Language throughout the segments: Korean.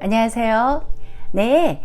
안녕하세요. 네,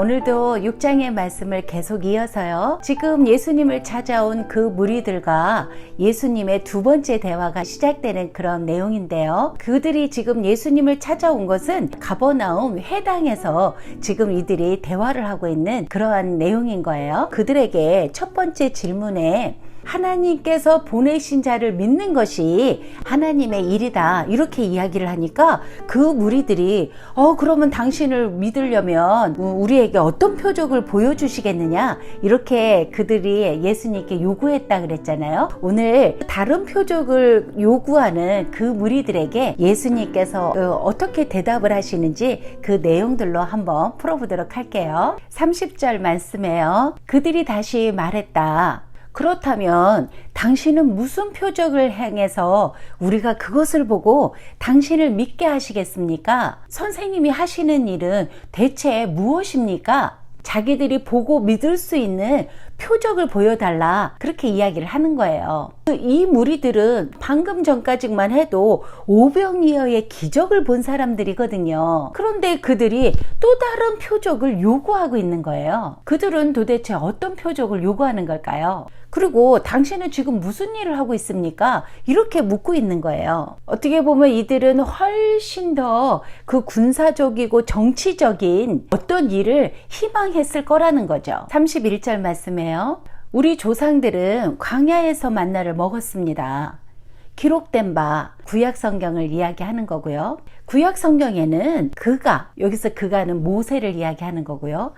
오늘도 6장의 말씀을 계속 이어서요. 지금 예수님을 찾아온 그 무리들과 예수님의 두 번째 대화가 시작되는 그런 내용인데요. 그들이 지금 예수님을 찾아온 것은 가버나움 회당에서 지금 이들이 대화를 하고 있는 그러한 내용인 거예요. 그들에게 첫 번째 질문에 하나님께서 보내신 자를 믿는 것이 하나님의 일이다, 이렇게 이야기를 하니까 그 무리들이 그러면 당신을 믿으려면 우리에게 어떤 표적을 보여주시겠느냐, 이렇게 그들이 예수님께 요구했다 그랬잖아요. 오늘 다른 표적을 요구하는 그 무리들에게 예수님께서 어떻게 대답을 하시는지 그 내용들로 한번 풀어보도록 할게요. 30절 말씀에요. 그들이 다시 말했다. 그렇다면 당신은 무슨 표적을 행해서 우리가 그것을 보고 당신을 믿게 하시겠습니까? 선생님이 하시는 일은 대체 무엇입니까? 자기들이 보고 믿을 수 있는 표적을 보여달라, 그렇게 이야기를 하는 거예요. 이 무리들은 방금 전까지만 해도 오병이어의 기적을 본 사람들이거든요. 그런데 그들이 또 다른 표적을 요구하고 있는 거예요. 그들은 도대체 어떤 표적을 요구하는 걸까요? 그리고 당신은 지금 무슨 일을 하고 있습니까? 이렇게 묻고 있는 거예요. 어떻게 보면 이들은 훨씬 더 그 군사적이고 정치적인 어떤 일을 희망했을 거라는 거죠. 31절 말씀에요. 우리 조상들은 광야에서 만나를 먹었습니다. 기록된 바 구약 성경을 이야기하는 거고요. 구약 성경에는 여기서 그가는 모세를 이야기하는 거고요.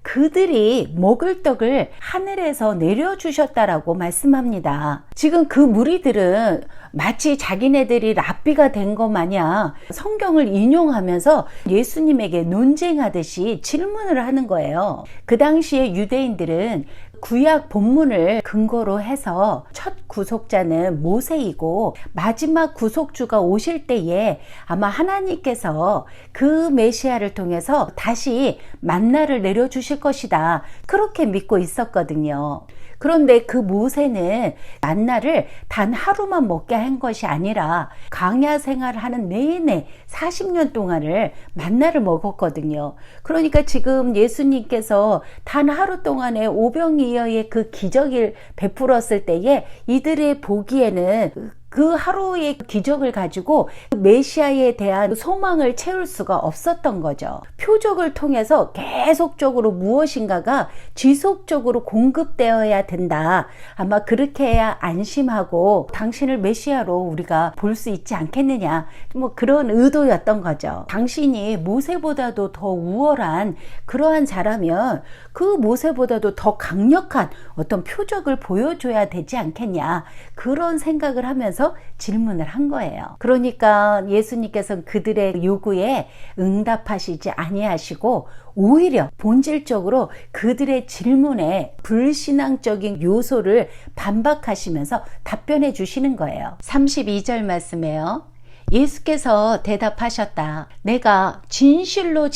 그들이 먹을 떡을 하늘에서 내려주셨다라고 말씀합니다. 지금 그 무리들은 마치 자기네들이 랍비가 된 것 마냥 성경을 인용하면서 예수님에게 논쟁하듯이 질문을 하는 거예요. 그 당시에 유대인들은 구약 본문을 근거로 해서 첫 구속자는 모세이고 마지막 구속주가 오실 때에 아마 하나님께서 그 메시아를 통해서 다시 만나를 내려주실 것이다, 그렇게 믿고 있었거든요. 그런데 그 모세는 만나를 단 하루만 먹게 한 것이 아니라 광야 생활을 하는 내내 40년 동안을 만나를 먹었거든요. 그러니까 지금 예수님께서 단 하루 동안에 오병이어의 그 기적을 베풀었을 때에 이들의 보기에는 그 하루의 기적을 가지고 메시아에 대한 소망을 채울 수가 없었던 거죠. 표적을 통해서 계속적으로 무엇인가가 지속적으로 공급되어야 된다. 아마 그렇게 해야 안심하고 당신을 메시아로 우리가 볼 수 있지 않겠느냐, 그런 의도였던 거죠. 당신이 모세보다도 더 우월한 그러한 자라면 그 모세보다도 더 강력한 어떤 표적을 보여줘야 되지 않겠냐, 그런 생각을 하면서 질문을 한 거예요. 그러니까 예수님께서는 그들의 요구에 응답하시지 아니하시고 오히려 본질적으로 그들의 질문에 불신앙적인 요소를 반박하시면서 답변해 주시는 거예요. 32절 말씀에요. 예수께서 대답하셨다. 내가 진실로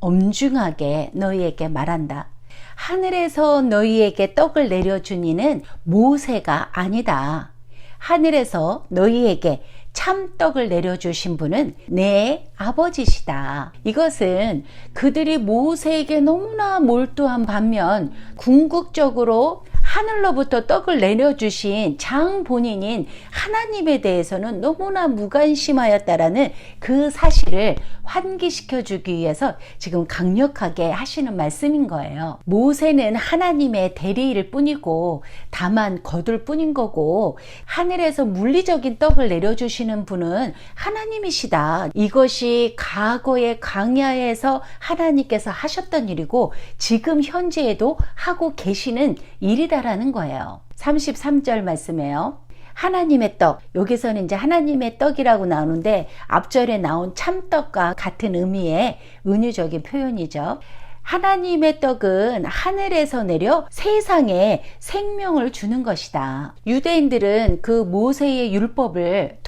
엄중하게 너희에게 말한다. 하늘에서 너희에게 떡을 내려준 이는 모세가 아니다. 하늘에서 너희에게 참떡을 내려주신 분은 내 아버지시다. 이것은 그들이 모세에게 너무나 몰두한 반면 궁극적으로 하늘로부터 떡을 내려주신 장 본인인 하나님에 대해서는 너무나 무관심하였다라는 그 사실을 환기시켜 주기 위해서 지금 강력하게 하시는 말씀인 거예요. 모세는 하나님의 대리일 뿐이고 다만 거둘 뿐인 거고, 하늘에서 물리적인 떡을 내려주시는 분은 하나님이시다. 이것이 과거의 광야에서 하나님께서 하셨던 일이고 지금 현재에도 하고 계시는 일이다라는 거예요. 33절 말씀에요. 하나님의 떡, 여기서는 이제 하나님의 떡이라고 나오는데 앞절에 나온 참떡과 같은 의미의 은유적인 표현이죠. 하나님의 떡은 하늘에서 내려 세상에 생명을 주는 것이다. 유대인들은 그 모세의 율법을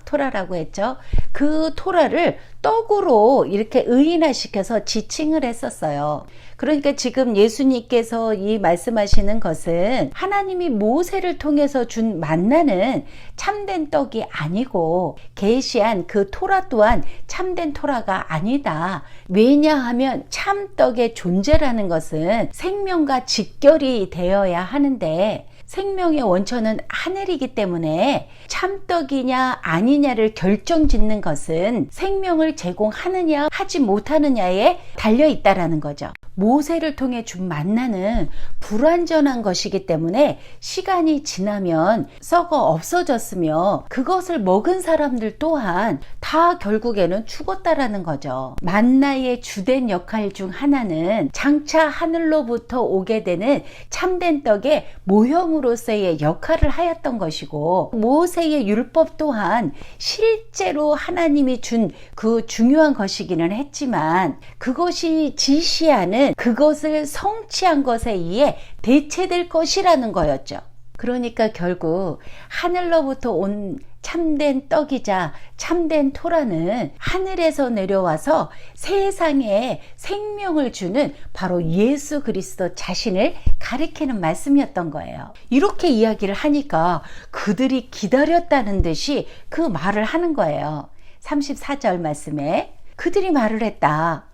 토라라고 했죠. 그 토라를 떡으로 이렇게 의인화시켜서 지칭을 했었어요. 그러니까 지금 예수님께서 이 말씀하시는 것은 하나님이 모세를 통해서 준 만나는 참된 떡이 아니고 계시한 그 토라 또한 참된 토라가 아니다. 왜냐하면 참떡의 존재라는 것은 생명과 직결이 되어야 하는데 생명의 원천은 하늘이기 때문에 참떡이냐 아니냐를 결정짓는 것은 생명을 제공하느냐 하지 못하느냐에 달려 있다라는 거죠. 모세를 통해 준 만나는 불완전한 것이기 때문에 시간이 지나면 썩어 없어졌으며 그것을 먹은 사람들 또한 다 결국에는 죽었다라는 거죠. 만나의 주된 역할 중 하나는 장차 하늘로부터 오게 되는 참된 떡의 모형으로서의 역할을 하였던 것이고, 모세의 율법 또한 실제로 하나님이 준 그 중요한 것이기는 했지만 그것이 지시하는 그것을 성취한 것에 의해 대체될 것이라는 거였죠. 그러니까 결국 하늘로부터 온 참된 떡이자 참된 토라는 하늘에서 내려와서 세상에 생명을 주는 바로 예수 그리스도 자신을 가리키는 말씀이었던 거예요. 이렇게 이야기를 하니까 그들이 기다렸다는 듯이 그 말을 하는 거예요. 34절 말씀에 그들이 말을 했다.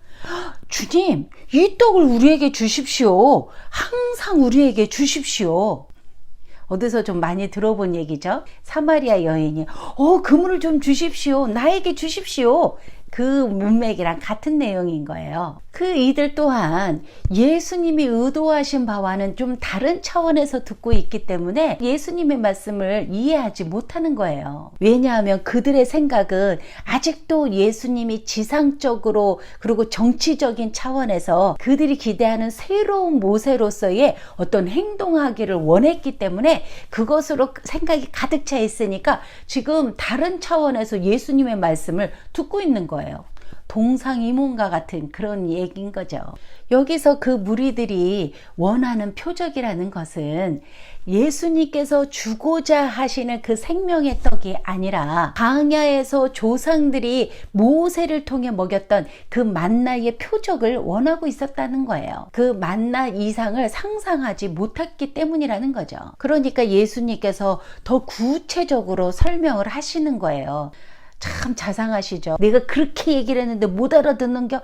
주님, 이 떡을 우리에게 주십시오. 항상 우리에게 주십시오. 어디서 좀 많이 들어본 얘기죠. 사마리아 여인이 그물을 좀 주십시오. 나에게 주십시오. 그 문맥이랑 같은 내용인 거예요. 그 이들 또한 예수님이 의도하신 바와는 좀 다른 차원에서 듣고 있기 때문에 예수님의 말씀을 이해하지 못하는 거예요. 왜냐하면 그들의 생각은 아직도 예수님이 지상적으로 그리고 정치적인 차원에서 그들이 기대하는 새로운 모세로서의 어떤 행동하기를 원했기 때문에 그것으로 생각이 가득 차 있으니까 지금 다른 차원에서 예수님의 말씀을 듣고 있는 거예요. 동상이몽과 같은 그런 얘기인 거죠. 여기서 그 무리들이 원하는 표적이라는 것은 예수님께서 주고자 하시는 그 생명의 떡이 아니라 광야에서 조상들이 모세를 통해 먹였던 그 만나의 표적을 원하고 있었다는 거예요. 그 만나 이상을 상상하지 못했기 때문이라는 거죠. 그러니까 예수님께서 더 구체적으로 설명을 하시는 거예요. 참 자상하시죠. 내가 그렇게 얘기를 했는데 못 알아듣는 게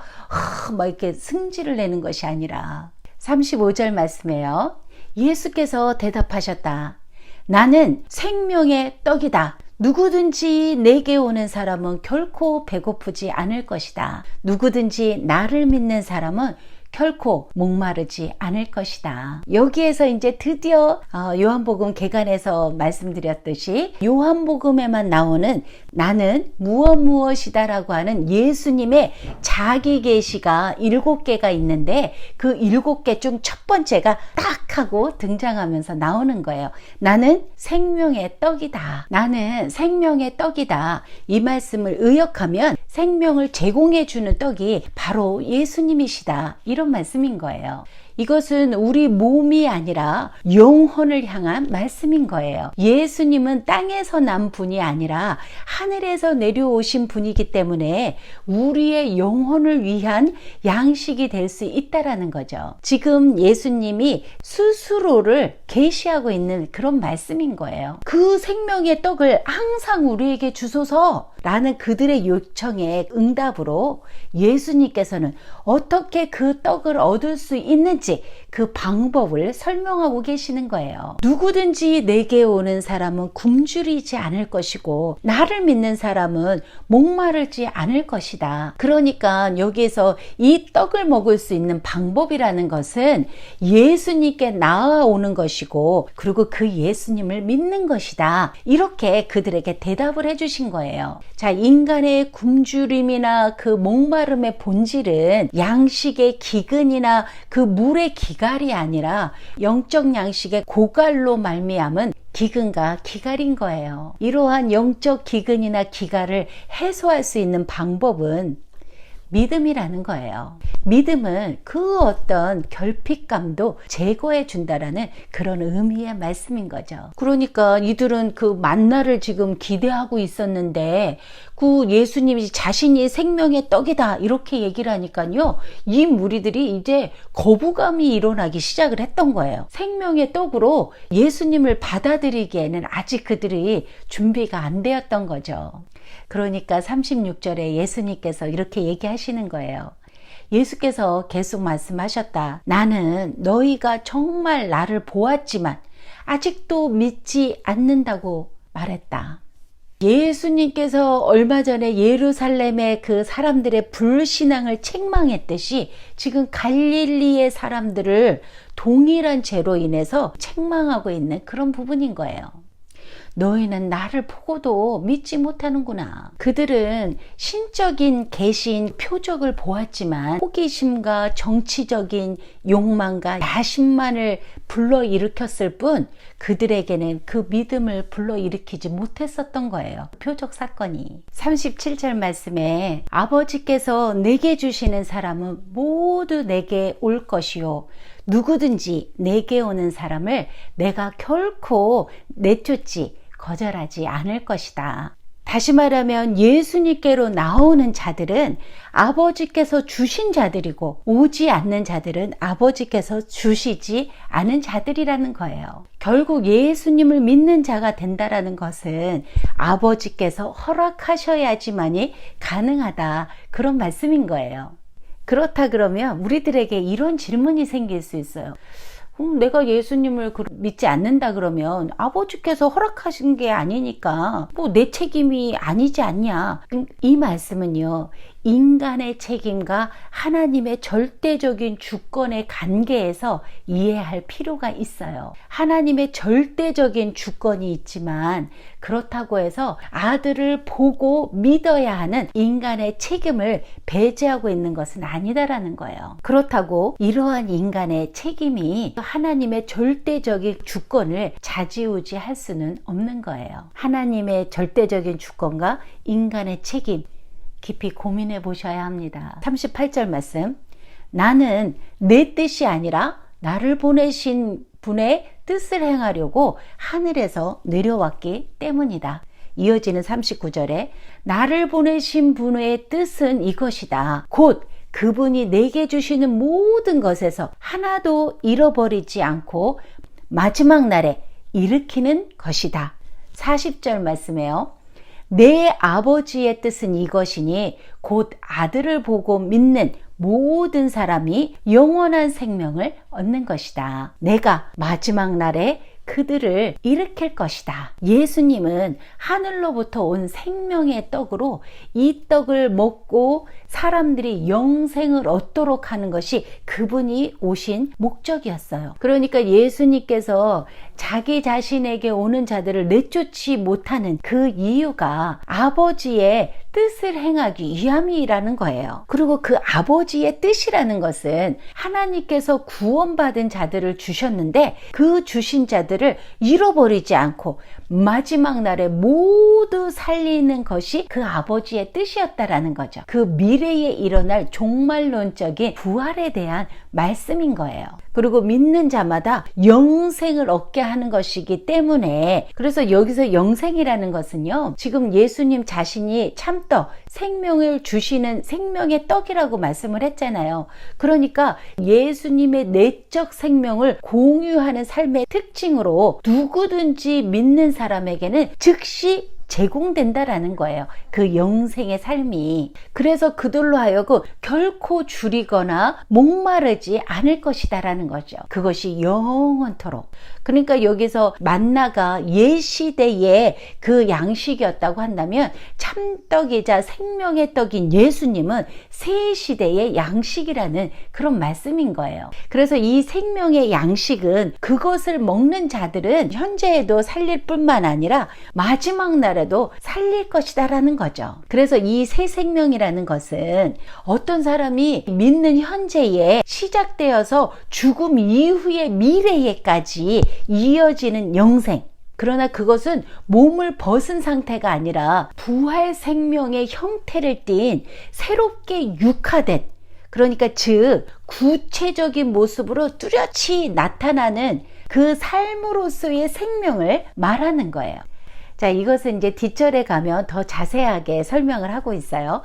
막 이렇게 승질을 내는 것이 아니라 35절 말씀에요. 예수께서 대답하셨다. 나는 생명의 떡이다. 누구든지 내게 오는 사람은 결코 배고프지 않을 것이다. 누구든지 나를 믿는 사람은 결코 목마르지 않을 것이다. 여기에서 이제 드디어 요한복음 개관에서 말씀드렸듯이 요한복음에만 나오는 나는 무엇이다라고 하는 예수님의 자기 계시가 7개가 있는데 그 7개 중 첫 번째가 딱 하고 등장하면서 나오는 거예요. 나는 생명의 떡이다. 나는 생명의 떡이다. 이 말씀을 의역하면 생명을 제공해 주는 떡이 바로 예수님이시다. 이런 말씀인 거예요. 이것은 우리 몸이 아니라 영혼을 향한 말씀인 거예요. 예수님은 땅에서 난 분이 아니라 하늘에서 내려오신 분이기 때문에 우리의 영혼을 위한 양식이 될 수 있다라는 거죠. 지금 예수님이 스스로를 계시하고 있는 그런 말씀인 거예요. 그 생명의 떡을 항상 우리에게 주소서 라는 그들의 요청에 응답으로 예수님께서는 어떻게 그 떡을 얻을 수 있는지 그 방법을 설명하고 계시는 거예요. 누구든지 내게 오는 사람은 굶주리지 않을 것이고 나를 믿는 사람은 목마르지 않을 것이다. 그러니까 여기에서 이 떡을 먹을 수 있는 방법이라는 것은 예수님께 나아오는 것이고 그리고 그 예수님을 믿는 것이다. 이렇게 그들에게 대답을 해주신 거예요. 자, 인간의 굶주림이나 그 목마름의 본질은 양식의 기근이나 그 물의 기갈이 아니라 영적 양식의 고갈로 말미암은 기근과 기갈인 거예요. 이러한 영적 기근이나 기갈을 해소할 수 있는 방법은 믿음이라는 거예요. 믿음은 그 어떤 결핍감도 제거해 준다라는 그런 의미의 말씀인 거죠. 그러니까 이들은 그 만나를 지금 기대하고 있었는데 그 예수님이 자신이 생명의 떡이다 이렇게 얘기를 하니까요, 이 무리들이 이제 거부감이 일어나기 시작을 했던 거예요. 생명의 떡으로 예수님을 받아들이기에는 아직 그들이 준비가 안 되었던 거죠. 그러니까 36절에 예수님께서 이렇게 얘기하시는 거예요. 예수께서 계속 말씀하셨다. 나는 너희가 정말 나를 보았지만 아직도 믿지 않는다고 말했다. 예수님께서 얼마 전에 예루살렘의 그 사람들의 불신앙을 책망했듯이 지금 갈릴리의 사람들을 동일한 죄로 인해서 책망하고 있는 그런 부분인 거예요. 너희는 나를 보고도 믿지 못하는구나. 그들은 신적인 계신 표적을 보았지만 호기심과 정치적인 욕망과 야심만을 불러일으켰을 뿐 그들에게는 그 믿음을 불러일으키지 못했었던 거예요. 표적 사건이. 37절 말씀에 아버지께서 내게 주시는 사람은 모두 내게 올 것이요 누구든지 내게 오는 사람을 내가 결코 내쫓지 거절하지 않을 것이다. 다시 말하면 예수님께로 나오는 자들은 아버지께서 주신 자들이고 오지 않는 자들은 아버지께서 주시지 않은 자들이라는 거예요. 결국 예수님을 믿는 자가 된다라는 것은 아버지께서 허락하셔야지만이 가능하다, 그런 말씀인 거예요. 그렇다 그러면 우리들에게 이런 질문이 생길 수 있어요. 내가 예수님을 믿지 않는다 그러면 아버지께서 허락하신 게 아니니까 뭐 내 책임이 아니지 않냐. 이 말씀은요, 인간의 책임과 하나님의 절대적인 주권의 관계에서 이해할 필요가 있어요. 하나님의 절대적인 주권이 있지만 그렇다고 해서 아들을 보고 믿어야 하는 인간의 책임을 배제하고 있는 것은 아니다라는 거예요. 그렇다고 이러한 인간의 책임이 하나님의 절대적인 주권을 좌지우지할 수는 없는 거예요. 하나님의 절대적인 주권과 인간의 책임, 깊이 고민해 보셔야 합니다. 38절 말씀, 나는 내 뜻이 아니라 나를 보내신 분의 뜻을 행하려고 하늘에서 내려왔기 때문이다. 이어지는 39절에 나를 보내신 분의 뜻은 이것이다. 곧 그분이 내게 주시는 모든 것에서 하나도 잃어버리지 않고 마지막 날에 일으키는 것이다. 40절 말씀에요. 내 아버지의 뜻은 이것이니 곧 아들을 보고 믿는 모든 사람이 영원한 생명을 얻는 것이다. 내가 마지막 날에 그들을 일으킬 것이다. 예수님은 하늘로부터 온 생명의 떡으로 이 떡을 먹고 사람들이 영생을 얻도록 하는 것이 그분이 오신 목적이었어요. 그러니까 예수님께서 자기 자신에게 오는 자들을 내쫓지 못하는 그 이유가 아버지의 뜻을 행하기 위함이라는 거예요. 그리고 그 아버지의 뜻이라는 것은 하나님께서 구원받은 자들을 주셨는데 그 주신 자들을 잃어버리지 않고 마지막 날에 모두 살리는 것이 그 아버지의 뜻이었다라는 거죠. 그 미래에 일어날 종말론적인 부활에 대한 말씀인 거예요. 그리고 믿는 자마다 영생을 얻게 하는 것이기 때문에, 그래서 여기서 영생이라는 것은요, 지금 예수님 자신이 참떡, 생명을 주시는 생명의 떡이라고 말씀을 했잖아요. 그러니까 예수님의 내적 생명을 공유하는 삶의 특징으로 누구든지 믿는 사람에게는 즉시 제공된다라는 거예요. 그 영생의 삶이. 그래서 그들로 하여금 결코 줄이거나 목마르지 않을 것이다라는 거죠. 그것이 영원토록. 그러니까 여기서 만나가 옛시대의 그 양식이었다고 한다면 참떡이자 생명의 떡인 예수님은 새 시대의 양식이라는 그런 말씀인 거예요. 그래서 이 생명의 양식은 그것을 먹는 자들은 현재에도 살릴 뿐만 아니라 마지막 날에도 살릴 것이다라는 거죠. 그래서 이 새 생명이라는 것은 어떤 사람이 믿는 현재에 시작되어서 죽음 이후의 미래에까지 이어지는 영생, 그러나 그것은 몸을 벗은 상태가 아니라 부활 생명의 형태를 띤 새롭게 육화된 그러니까 즉 구체적인 모습으로 뚜렷이 나타나는 그 삶으로서의 생명을 말하는 거예요. 자, 이것은 이제 뒷절에 가면 더 자세하게 설명을 하고 있어요.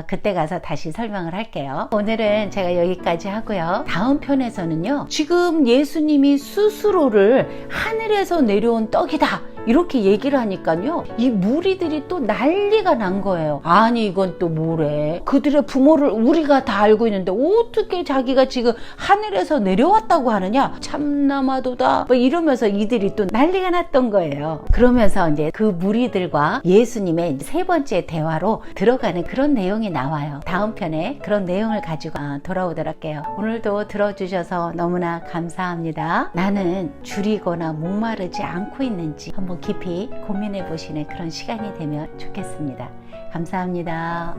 그때 가서 다시 설명을 할게요. 오늘은 제가 여기까지 하고요. 다음 편에서는요, 지금 예수님이 스스로를 하늘에서 내려온 떡이다 이렇게 얘기를 하니까요, 이 무리들이 또 난리가 난 거예요. 아니 이건 또 뭐래, 그들의 부모를 우리가 다 알고 있는데 어떻게 자기가 지금 하늘에서 내려왔다고 하느냐, 참나마도다 뭐 이러면서 이들이 또 난리가 났던 거예요. 그러면서 이제 그 무리들과 예수님의 세 번째 대화로 들어가는 그런 내용이 나와요. 다음 편에 그런 내용을 가지고 돌아오도록 할게요. 오늘도 들어주셔서 너무나 감사합니다. 나는 줄이거나 목마르지 않고 있는지 한번 깊이 고민해 보시는 그런 시간이 되면 좋겠습니다. 감사합니다.